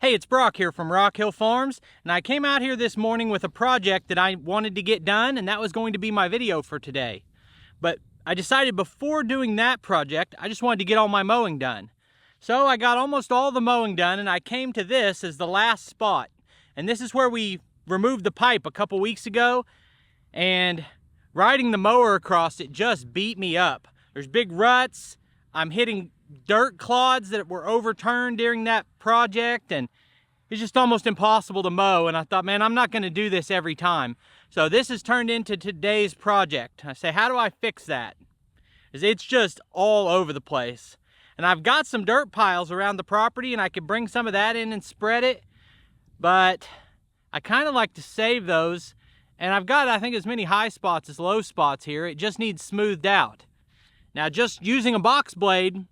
Hey, it's Brock here from Rock Hill Farms, and I came out here this morning with a project that I wanted to get done, and that was going to be my video for today. But I decided before doing that project, I just wanted to get all my mowing done. So I got almost all the mowing done, and I came to this as the last spot. And this is where we removed the pipe a couple weeks ago, and riding the mower across it just beat me up. There's big ruts. I'm hitting dirt clods that were overturned during that project, and it's just almost impossible to mow. And I thought, man, I'm not going to do this every time. So this has turned into today's project. I say, how do I fix that? It's just all over the place. And I've got some dirt piles around the property, and I could bring some of that in and spread it, but I kind of like to save those. And I've got, I think, as many high spots as low spots here. It just needs smoothed out. Now, just using a box blade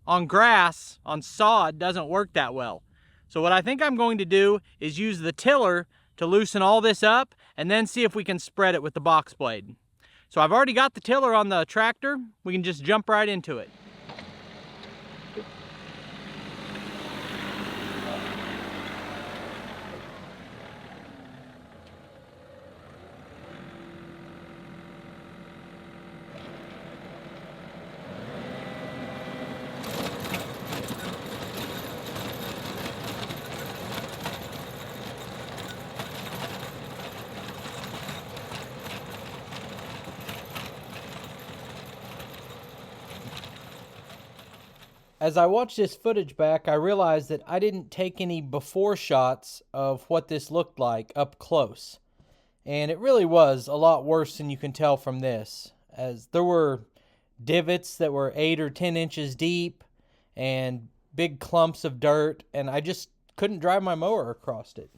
on grass, on sod, doesn't work that well. So what I think I'm going to do is use the tiller to loosen all this up and then see if we can spread it with the box blade. So I've already got the tiller on the tractor. We can just jump right into it. As I watched this footage back, I realized that I didn't take any before shots of what this looked like up close. And it really was a lot worse than you can tell from this, as there were divots that were 8 or 10 inches deep and big clumps of dirt, and I just couldn't drive my mower across it.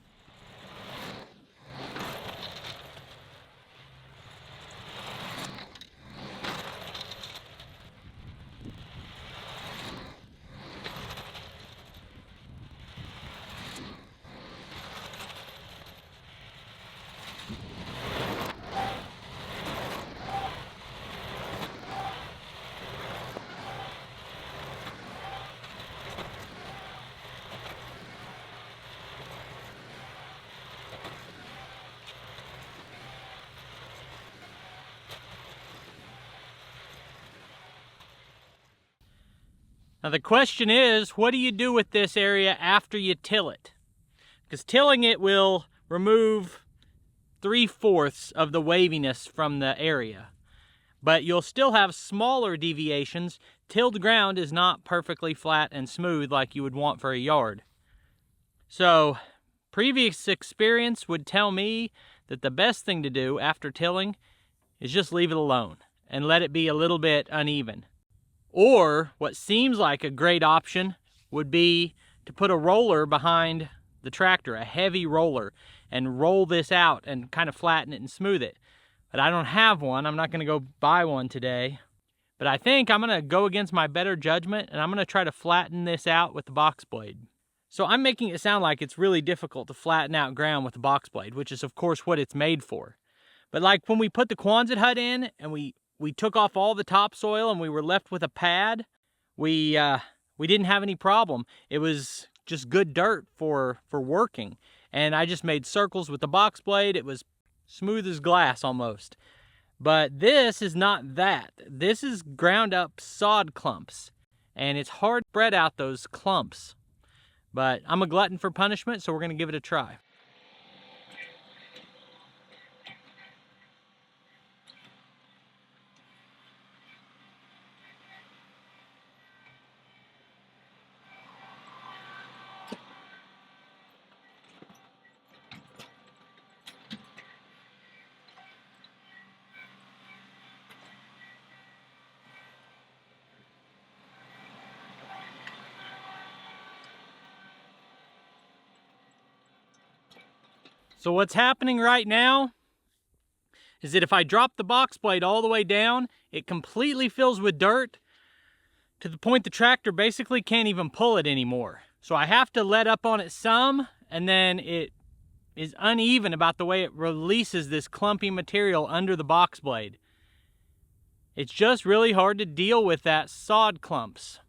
Now the question is, what do you do with this area after you till it? Because tilling it will remove 3/4 of the waviness from the area. But you'll still have smaller deviations. Tilled ground is not perfectly flat and smooth like you would want for a yard. So previous experience would tell me that the best thing to do after tilling is just leave it alone and let it be a little bit uneven. Or what seems like a great option would be to put a roller behind the tractor, a heavy roller, and roll this out and kind of flatten it and smooth it. But I don't have one. I'm not going to go buy one today. But I think I'm going to go against my better judgment, and I'm going to try to flatten this out with the box blade. So I'm making it sound like it's really difficult to flatten out ground with the box blade, which is of course what it's made for. But like when we put the Quonset hut in and we took off all the topsoil and we were left with a pad, we didn't have any problem. It was just good dirt for working. And I just made circles with the box blade. It was smooth as glass almost. But this is not that. This is ground up sod clumps. And it's hard to spread out those clumps. But I'm a glutton for punishment, so we're going to give it a try. So what's happening right now is that if I drop the box blade all the way down, it completely fills with dirt to the point the tractor basically can't even pull it anymore. So I have to let up on it some, and then it is uneven about the way it releases this clumpy material under the box blade. It's just really hard to deal with that sod clumps.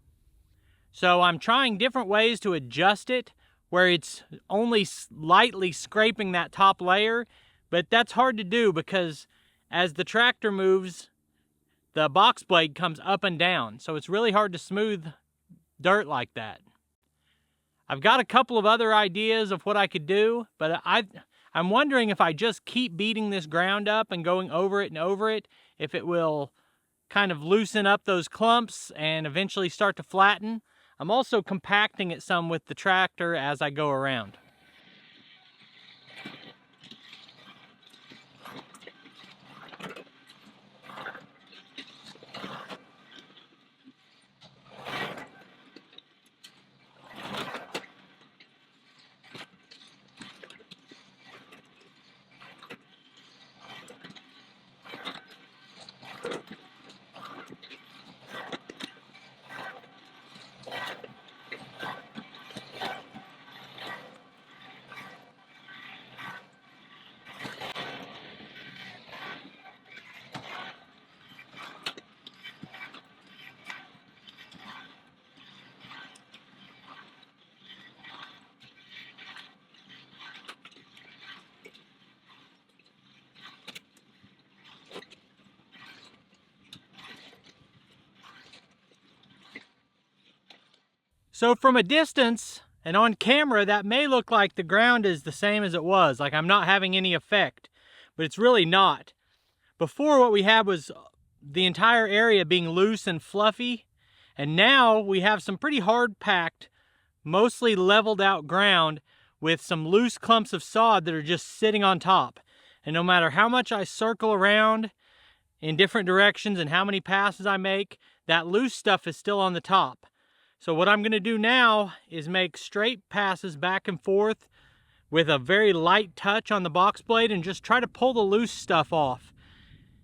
So I'm trying different ways to adjust it where it's only lightly scraping that top layer, but that's hard to do because as the tractor moves, the box blade comes up and down, so it's really hard to smooth dirt like that. I've got a couple of other ideas of what I could do, but I'm wondering if I just keep beating this ground up and going over it and over it, if it will kind of loosen up those clumps and eventually start to flatten. I'm also compacting it some with the tractor as I go around. So from a distance and on camera, that may look like the ground is the same as it was, like I'm not having any effect, but it's really not. Before, what we had was the entire area being loose and fluffy, and now we have some pretty hard packed, mostly leveled out ground with some loose clumps of sod that are just sitting on top. And no matter how much I circle around in different directions and how many passes I make, that loose stuff is still on the top. So what I'm going to do now is make straight passes back and forth with a very light touch on the box blade and just try to pull the loose stuff off.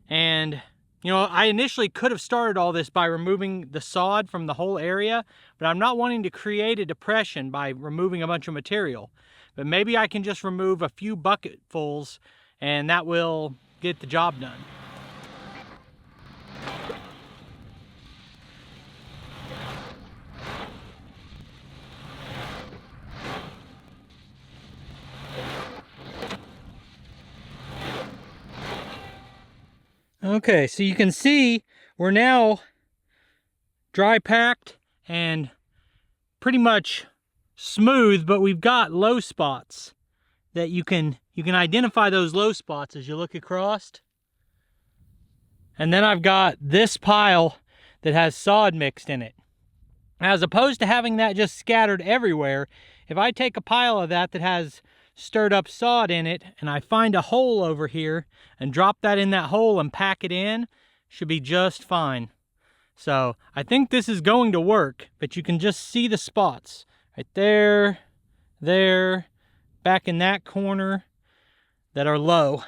And, you know, I initially could have started all this by removing the sod from the whole area, but I'm not wanting to create a depression by removing a bunch of material. But maybe I can just remove a few bucketfuls and that will get the job done. Okay, so you can see we're now dry packed and pretty much smooth, but we've got low spots that you can identify those low spots as you look across. And then I've got this pile that has sod mixed in it. As opposed to having that just scattered everywhere, if I take a pile of that has stirred up sod in it and I find a hole over here and drop that in that hole and pack it in, should be just fine. So I think this is going to work, but you can just see the spots right there, there, back in that corner that are low.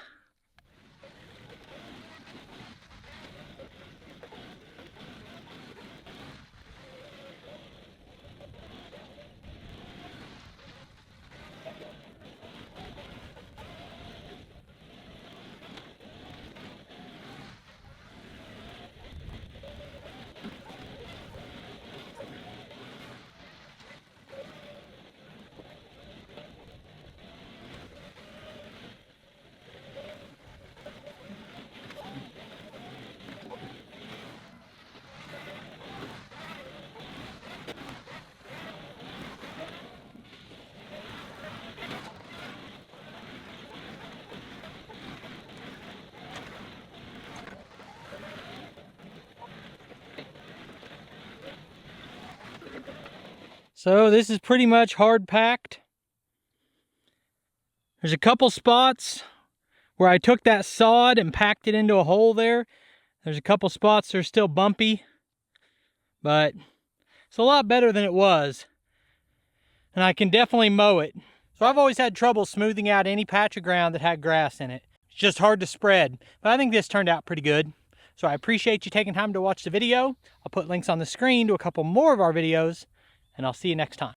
So this is pretty much hard packed. There's a couple spots where I took that sod and packed it into a hole there. There's a couple spots that are still bumpy, but it's a lot better than it was. And I can definitely mow it. So I've always had trouble smoothing out any patch of ground that had grass in it. It's just hard to spread, but I think this turned out pretty good. So I appreciate you taking time to watch the video. I'll put links on the screen to a couple more of our videos, and I'll see you next time.